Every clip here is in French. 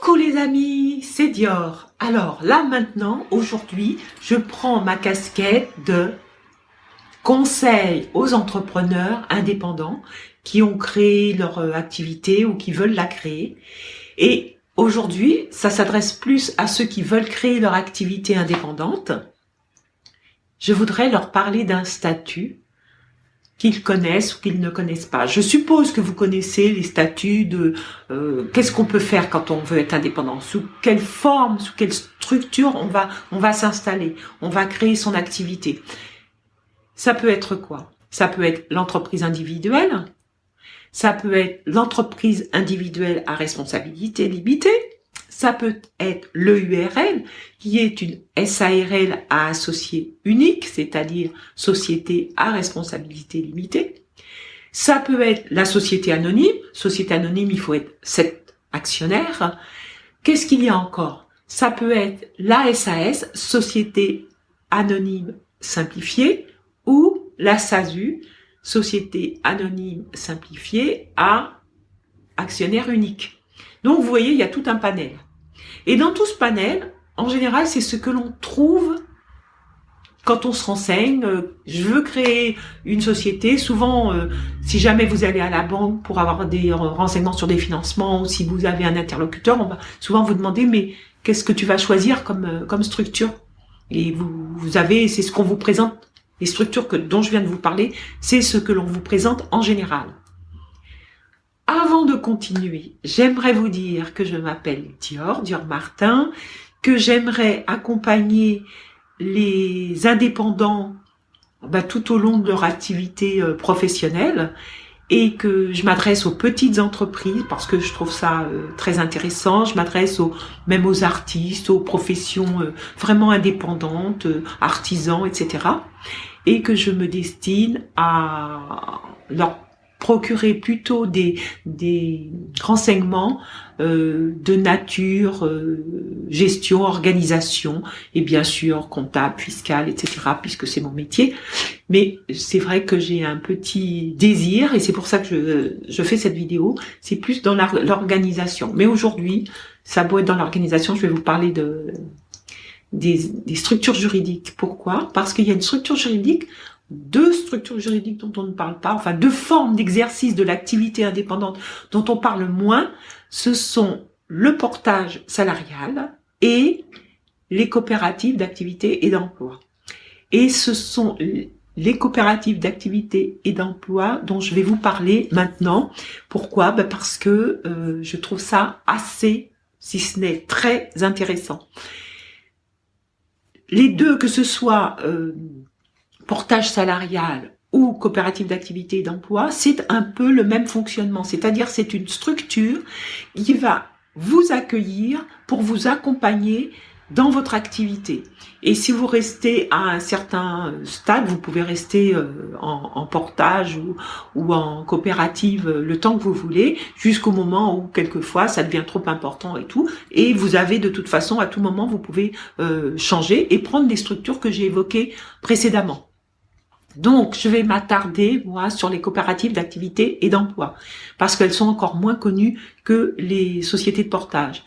Coucou les amis, c'est Dior. Alors là maintenant, aujourd'hui, je prends ma casquette de conseil aux entrepreneurs indépendants qui ont créé leur activité ou qui veulent la créer. Et aujourd'hui, ça s'adresse plus à ceux qui veulent créer leur activité indépendante. Je voudrais leur parler d'un statut qu'ils connaissent ou qu'ils ne connaissent pas. Je suppose que vous connaissez les statuts de qu'est-ce qu'on peut faire quand on veut être indépendant, sous quelle forme, sous quelle structure on va s'installer, on va créer son activité. Ça peut être quoi? Ça peut être l'entreprise individuelle, ça peut être l'entreprise individuelle à responsabilité limitée, ça peut être l'EURL, qui est une SARL à associé unique, c'est-à-dire société à responsabilité limitée. Ça peut être la société anonyme. Société anonyme, il faut être 7 actionnaires. Qu'est-ce qu'il y a encore? Ça peut être la SAS, société anonyme simplifiée, ou la SASU, société anonyme simplifiée à actionnaire unique. Donc, vous voyez, il y a tout un panel. Et dans tout ce panel, en général, c'est ce que l'on trouve quand on se renseigne. Je veux créer une société. Souvent, si jamais vous allez à la banque pour avoir des renseignements sur des financements, ou si vous avez un interlocuteur, on va souvent vous demander, mais qu'est-ce que tu vas choisir comme structure? Et vous avez, c'est ce qu'on vous présente, les structures dont je viens de vous parler, c'est ce que l'on vous présente en général. Avant de continuer, j'aimerais vous dire que je m'appelle Dior Martin, que j'aimerais accompagner les indépendants tout au long de leur activité professionnelle et que je m'adresse aux petites entreprises parce que je trouve ça très intéressant. Je m'adresse même aux artistes, aux professions vraiment indépendantes, artisans, etc. Et que je me destine à leur procurer plutôt des renseignements de nature, gestion, organisation et bien sûr comptable, fiscal, etc. puisque c'est mon métier. Mais c'est vrai que j'ai un petit désir et c'est pour ça que je fais cette vidéo. C'est plus dans l'organisation. Mais aujourd'hui, ça doit être dans l'organisation. Je vais vous parler des structures juridiques. Pourquoi? Parce qu'il y a une structure juridique, deux structures juridiques dont on ne parle pas, enfin deux formes d'exercice de l'activité indépendante dont on parle moins, ce sont le portage salarial et les coopératives d'activité et d'emploi. Et ce sont les coopératives d'activité et d'emploi dont je vais vous parler maintenant. Pourquoi? Parce que je trouve ça assez, si ce n'est très intéressant. Les deux, que ce soit portage salarial ou coopérative d'activité et d'emploi, c'est un peu le même fonctionnement. C'est-à-dire, c'est une structure qui va vous accueillir pour vous accompagner dans votre activité. Et si vous restez à un certain stade, vous pouvez rester en portage ou en coopérative le temps que vous voulez, jusqu'au moment où quelquefois ça devient trop important et tout. Et vous avez de toute façon, à tout moment, vous pouvez changer et prendre les structures que j'ai évoquées précédemment. Donc, je vais m'attarder, moi, sur les coopératives d'activité et d'emploi, parce qu'elles sont encore moins connues que les sociétés de portage.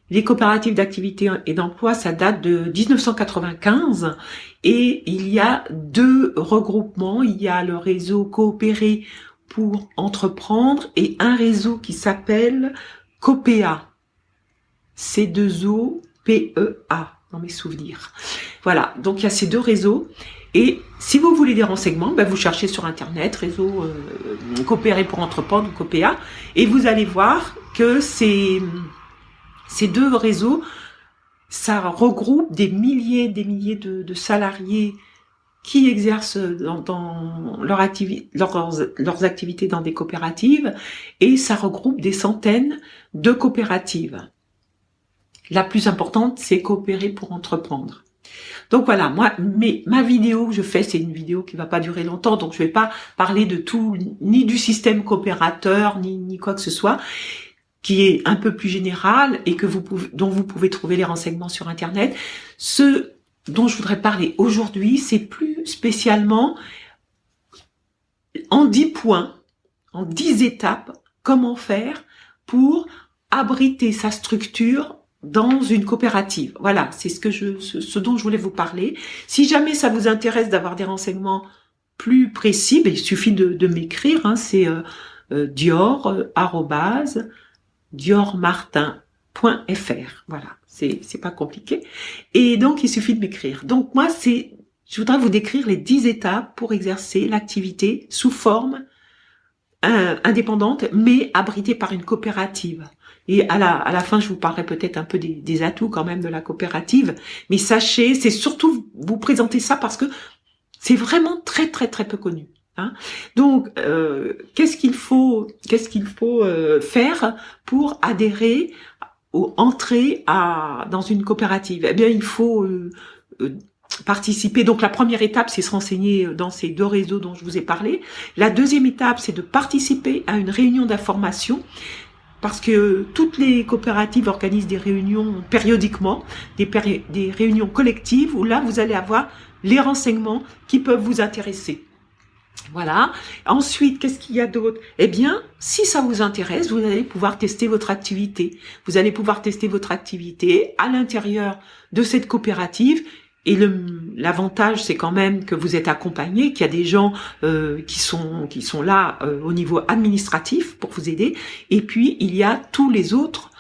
Les coopératives d'activité et d'emploi, ça date de 1995 et il y a deux regroupements. Il y a le réseau Coopérer pour entreprendre et un réseau qui s'appelle COPEA. C2OPEA, dans mes souvenirs. Voilà, donc il y a ces deux réseaux. Et si vous voulez des renseignements, vous cherchez sur Internet, réseau Coopérer pour entreprendre, COPEA, et vous allez voir que ces deux réseaux, ça regroupe des milliers de salariés qui exercent dans leurs activités dans des coopératives, et ça regroupe des centaines de coopératives. La plus importante, c'est Coopérer pour entreprendre. Donc voilà, ma vidéo que je fais, c'est une vidéo qui va pas durer longtemps, donc je vais pas parler de tout, ni du système coopérateur, ni quoi que ce soit, qui est un peu plus général et dont vous pouvez trouver les renseignements sur Internet. Ce dont je voudrais parler aujourd'hui, c'est plus spécialement en 10 points, en 10 étapes, comment faire pour abriter sa structure dans une coopérative. Voilà, c'est ce dont je voulais vous parler. Si jamais ça vous intéresse d'avoir des renseignements plus précis, il suffit de m'écrire, hein, c'est dior@diormartin.fr. Voilà, c'est pas compliqué. Et donc il suffit de m'écrire. Donc moi je voudrais vous décrire les 10 étapes pour exercer l'activité sous forme indépendante, mais abritée par une coopérative. Et à la fin, je vous parlerai peut-être un peu des atouts quand même de la coopérative. Mais sachez, c'est surtout vous présenter ça parce que c'est vraiment très très très peu connu. Hein. Donc, qu'est-ce qu'il faut faire pour adhérer ou entrer dans une coopérative? Eh bien, il faut participer. Donc la première étape, c'est se renseigner dans ces 2 réseaux dont je vous ai parlé. La deuxième étape, c'est de participer à une réunion d'information, parce que toutes les coopératives organisent des réunions périodiquement, des réunions collectives où là, vous allez avoir les renseignements qui peuvent vous intéresser. Voilà. Ensuite, qu'est-ce qu'il y a d'autre? Eh bien, si ça vous intéresse, vous allez pouvoir tester votre activité. Vous allez pouvoir tester votre activité à l'intérieur de cette coopérative. Et l'avantage, c'est quand même que vous êtes accompagné, qu'il y a des gens qui sont là au niveau administratif pour vous aider. Et puis, il y a tous les autres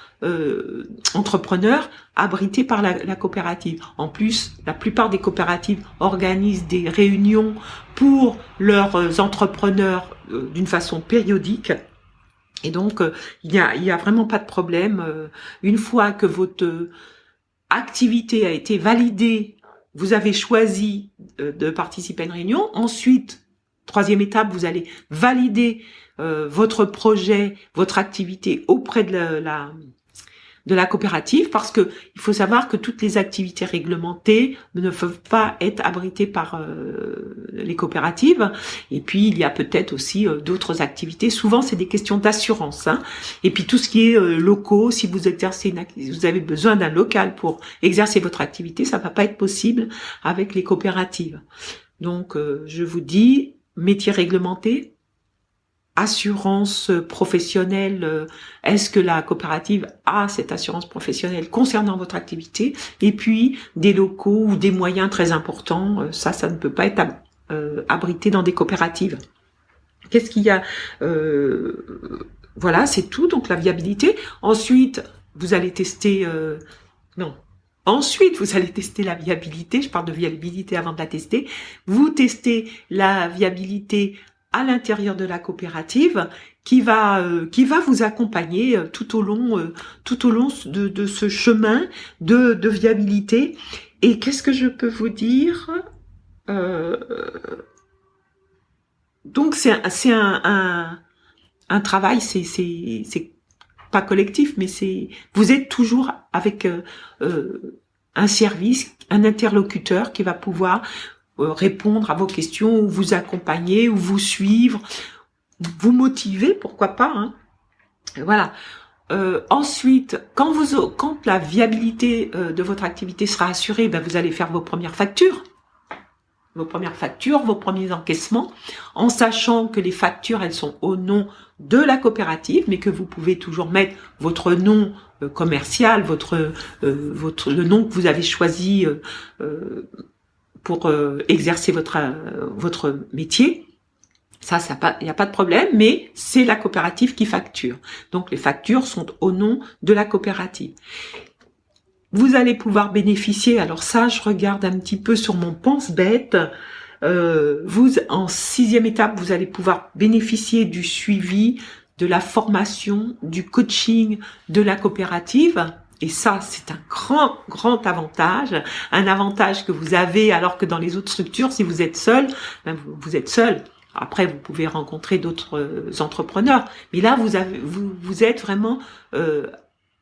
entrepreneurs abrités par la coopérative. En plus, la plupart des coopératives organisent des réunions pour leurs entrepreneurs d'une façon périodique. Et donc, il y a vraiment pas de problème. Une fois que votre activité a été validée, vous avez choisi de participer à une réunion. Ensuite, troisième étape, vous allez valider votre projet, votre activité auprès de la coopérative, parce que il faut savoir que toutes les activités réglementées ne peuvent pas être abritées par les coopératives. Et puis il y a peut-être aussi d'autres activités. Souvent c'est des questions d'assurance. Hein. Et puis tout ce qui est locaux, si vous exercez vous avez besoin d'un local pour exercer votre activité, ça va pas être possible avec les coopératives. Donc je vous dis, métier réglementé, assurance professionnelle, est-ce que la coopérative a cette assurance professionnelle concernant votre activité? Et puis des locaux ou des moyens très importants, ça ne peut pas être abrité dans des coopératives. Qu'est-ce qu'il y a? Voilà, c'est tout. Donc la viabilité. Ensuite, vous allez tester. Ensuite, vous allez tester la viabilité. Je parle de viabilité avant de la tester. Vous testez la viabilité à l'intérieur de la coopérative qui va vous accompagner tout au long de ce chemin de viabilité. Et qu'est-ce que je peux vous dire? Donc c'est un travail, c'est pas collectif, mais vous êtes toujours avec un service, un interlocuteur qui va pouvoir répondre à vos questions, ou vous accompagner, ou vous suivre, vous motiver, pourquoi pas. Hein. Voilà. Ensuite, quand la viabilité de votre activité sera assurée, vous allez faire vos premières factures, vos premiers encaissements, en sachant que les factures, elles sont au nom de la coopérative, mais que vous pouvez toujours mettre votre nom commercial, le nom que vous avez choisi pour exercer votre métier. Ça, il n'y a pas de problème, mais c'est la coopérative qui facture. Donc, les factures sont au nom de la coopérative. Vous allez pouvoir bénéficier, alors ça, je regarde un petit peu sur mon pense-bête, en 6e étape, vous allez pouvoir bénéficier du suivi, de la formation, du coaching de la coopérative. Et ça, c'est un grand avantage, un avantage que vous avez, alors que dans les autres structures, si vous êtes seul, vous êtes seul. Après, vous pouvez rencontrer d'autres entrepreneurs, mais là, vous êtes vraiment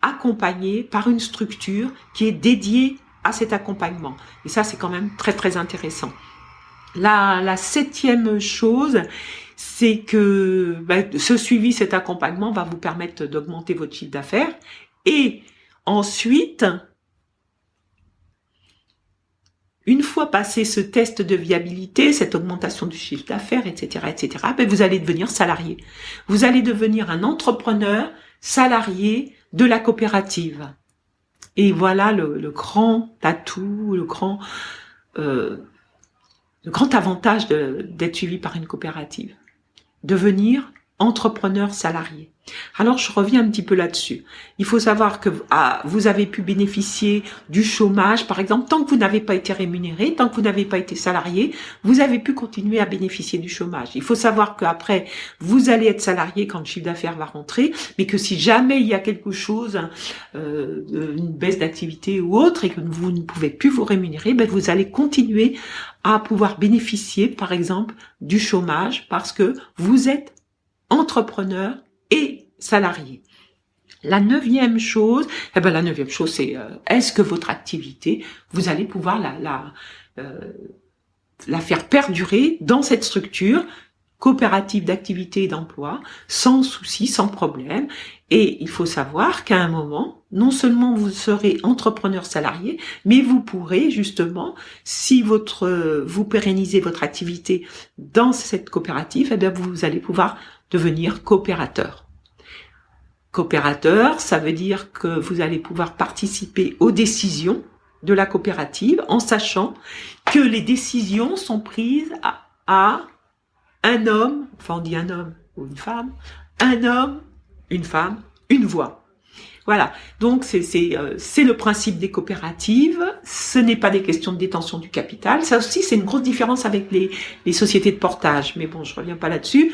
accompagné par une structure qui est dédiée à cet accompagnement. Et ça, c'est quand même très intéressant. La 7e chose, c'est que ce suivi, cet accompagnement va vous permettre d'augmenter votre chiffre d'affaires. Et ensuite, une fois passé ce test de viabilité, cette augmentation du chiffre d'affaires, etc., vous allez devenir salarié. Vous allez devenir un entrepreneur salarié de la coopérative. Et voilà le grand atout, le grand avantage d'être suivi par une coopérative. Devenir entrepreneur salarié. Alors, je reviens un petit peu là-dessus. Il faut savoir que vous avez pu bénéficier du chômage, par exemple, tant que vous n'avez pas été rémunéré, tant que vous n'avez pas été salarié, vous avez pu continuer à bénéficier du chômage. Il faut savoir qu'après, vous allez être salarié quand le chiffre d'affaires va rentrer, mais que si jamais il y a quelque chose, une baisse d'activité ou autre, et que vous ne pouvez plus vous rémunérer, ben vous allez continuer à pouvoir bénéficier, par exemple, du chômage, parce que vous êtes entrepreneur et salarié. La neuvième chose, c'est est-ce que votre activité, vous allez pouvoir la faire perdurer dans cette structure coopérative d'activité et d'emploi, sans souci, sans problème. Et il faut savoir qu'à un moment, non seulement vous serez entrepreneur salarié, mais vous pourrez justement, si vous pérennisez votre activité dans cette coopérative, eh bien vous allez pouvoir devenir coopérateur. Coopérateur, ça veut dire que vous allez pouvoir participer aux décisions de la coopérative en sachant que les décisions sont prises à un homme, enfin on dit un homme ou une femme, un homme, une femme, une voix. Voilà, donc c'est le principe des coopératives, ce n'est pas des questions de détention du capital, ça aussi c'est une grosse différence avec les sociétés de portage, mais bon je reviens pas là-dessus,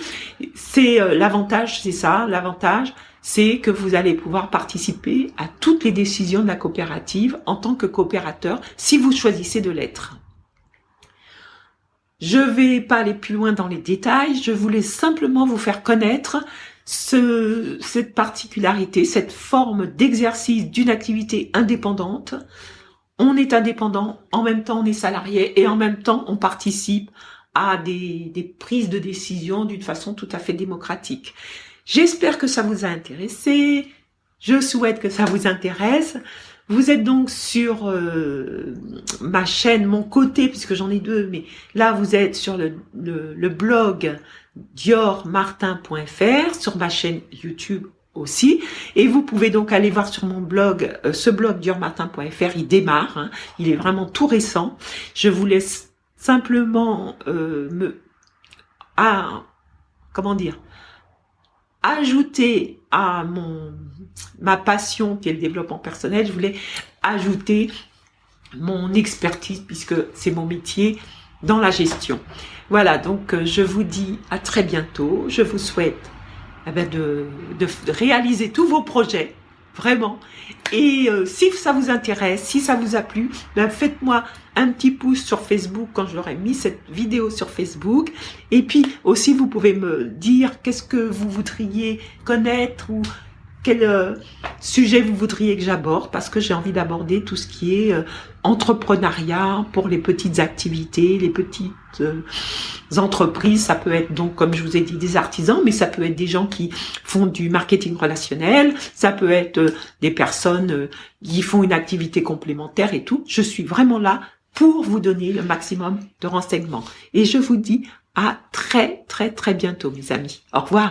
c'est l'avantage, c'est ça, l'avantage c'est que vous allez pouvoir participer à toutes les décisions de la coopérative en tant que coopérateur si vous choisissez de l'être. Je vais pas aller plus loin dans les détails, je voulais simplement vous faire connaître cette particularité, cette forme d'exercice d'une activité indépendante. On est indépendant, en même temps on est salarié et en même temps on participe à des prises de décision d'une façon tout à fait démocratique. J'espère que ça vous a intéressé, je souhaite que ça vous intéresse. Vous êtes donc sur ma chaîne, mon côté, puisque j'en ai deux, mais là vous êtes sur le blog diormartin.fr, sur ma chaîne YouTube aussi, et vous pouvez donc aller voir sur mon blog, ce blog diormartin.fr, il démarre, hein, il est vraiment tout récent. Je vous laisse simplement ajouter à ma passion qui est le développement personnel, je voulais ajouter mon expertise puisque c'est mon métier dans la gestion. Voilà, donc je vous dis à très bientôt. Je vous souhaite de réaliser tous vos projets, vraiment. Et si ça vous intéresse, si ça vous a plu, faites-moi un petit pouce sur Facebook quand j'aurai mis cette vidéo sur Facebook. Et puis aussi, vous pouvez me dire qu'est-ce que vous voudriez connaître ou quel sujet vous voudriez que j'aborde, parce que j'ai envie d'aborder tout ce qui est entrepreneuriat pour les petites activités, les petites entreprises. Ça peut être donc, comme je vous ai dit, des artisans, mais ça peut être des gens qui font du marketing relationnel, ça peut être des personnes qui font une activité complémentaire et tout. Je suis vraiment là pour vous donner le maximum de renseignements. Et je vous dis à très très très bientôt, mes amis. Au revoir.